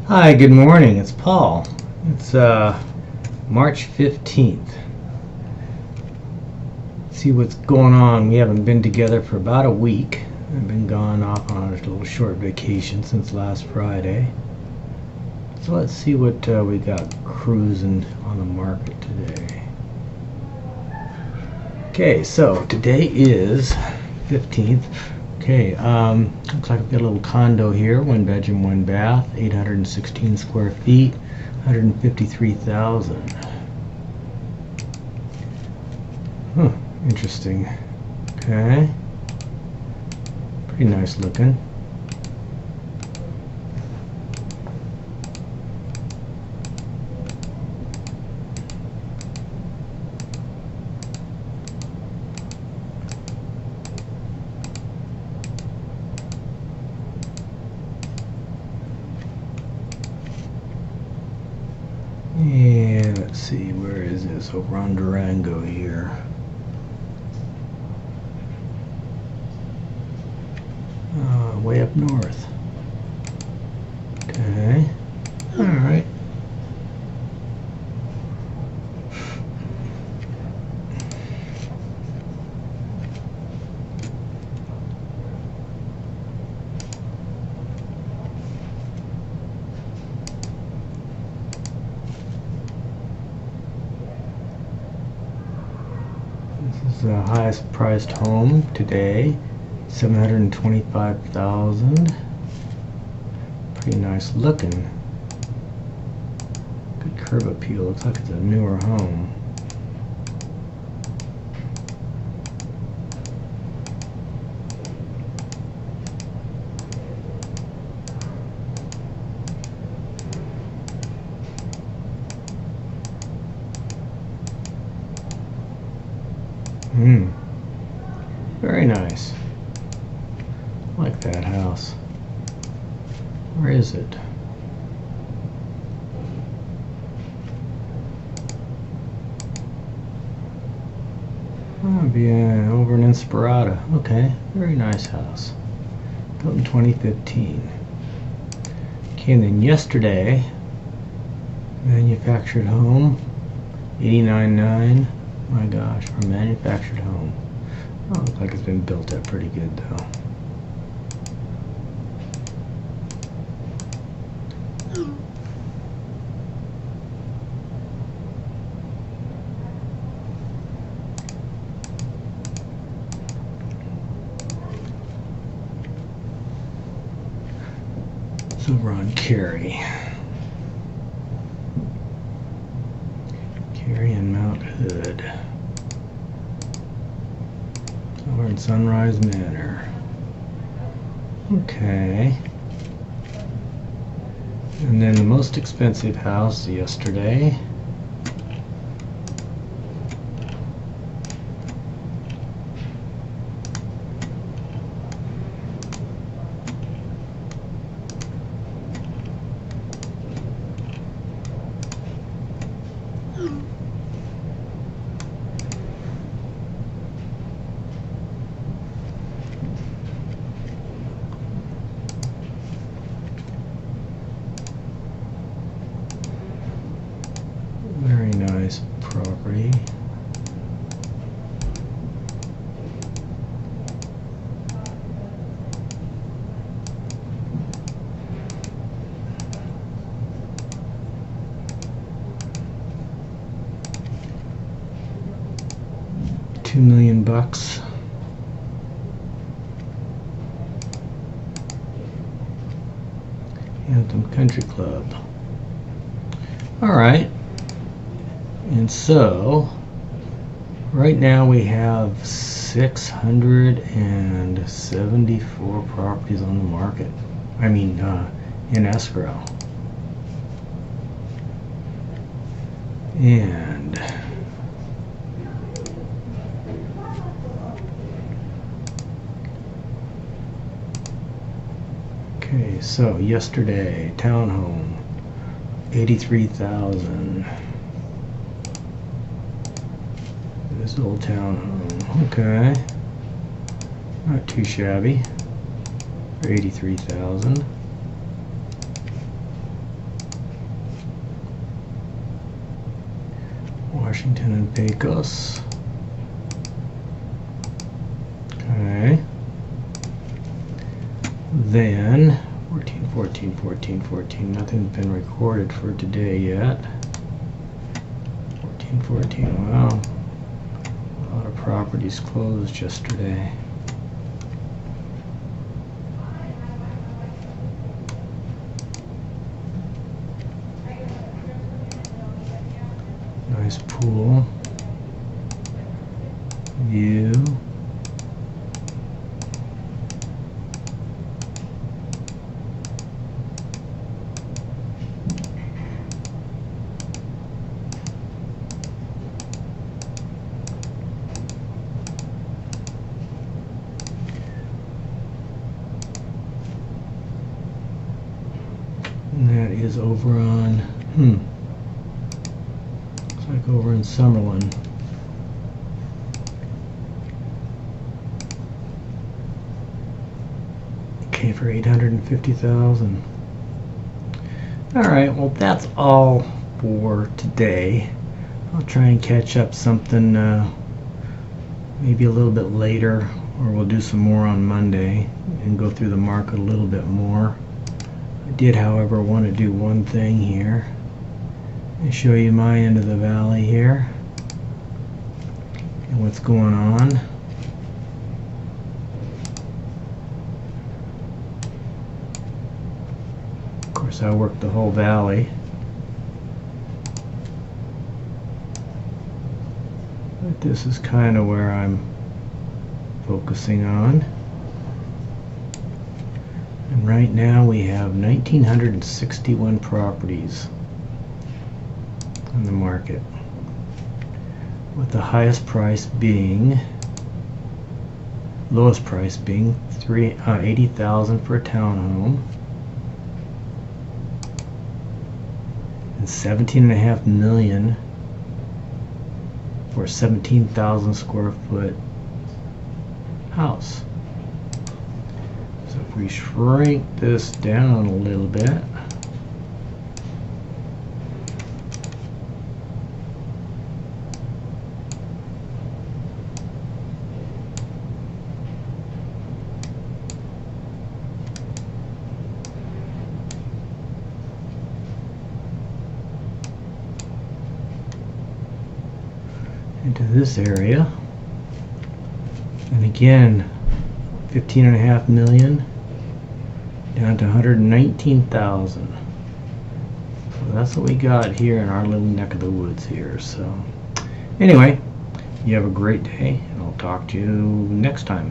Hi, good morning. It's Paul. It's March 15th. See what's going on. We haven't been together for about a week. I've been gone off on a little short vacation since last Friday. So let's see what we got cruising on the market today. Okay, so today is 15th. Okay, looks like I've got a little condo here, 1 bedroom, 1 bath, 816 square feet, 153,000. Huh, interesting. Okay, pretty nice looking. Yeah, let's see, where is this? Over on Durango here. Way up north. Okay, alright. This is the highest priced home today, 725,000. Pretty nice looking. Good curb appeal. Looks like it's a newer home. Very nice. I like that house. Where is it? Oh, over in Inspirada. Okay, very nice house. Built in 2015. Okay, and then yesterday, manufactured home, 89.9. My gosh, for a manufactured home. Oh, looks like it's been built up pretty good though. It's over on Cary and Mount Hood. Over in Sunrise Manor. Okay. And then the most expensive house yesterday. Very nice property. $2 million. Anthem Country Club. All right. And so, right now we have 674 properties on the market. I mean, in escrow. And okay, so yesterday, townhome, 83,000. This old townhome, okay, not too shabby, for 83,000. Washington and Pecos. Okay. Then 14, 14, 14, 14. Nothing's been recorded for today yet. 14, 14. Wow. A lot of properties closed yesterday. Nice pool. View. And that is over on, looks like over in Summerlin. Okay, for $850,000. All right, well that's all for today. I'll try and catch up something maybe a little bit later, or we'll do some more on Monday and go through the market a little bit more. I did, however, want to do one thing here and show you my end of the valley here and what's going on. Of course, I work the whole valley, but this is kind of where I'm focusing on. And right now we have 1,961 properties on the market, with the highest price being, lowest price being $80,000 for a townhome, and $17.5 million for a 17,000 square foot house. So if we shrink this down a little bit, into this area, and again 15.5 million down to 119,000. So that's what we got here in our little neck of the woods here. So anyway, you have a great day, and I'll talk to you next time.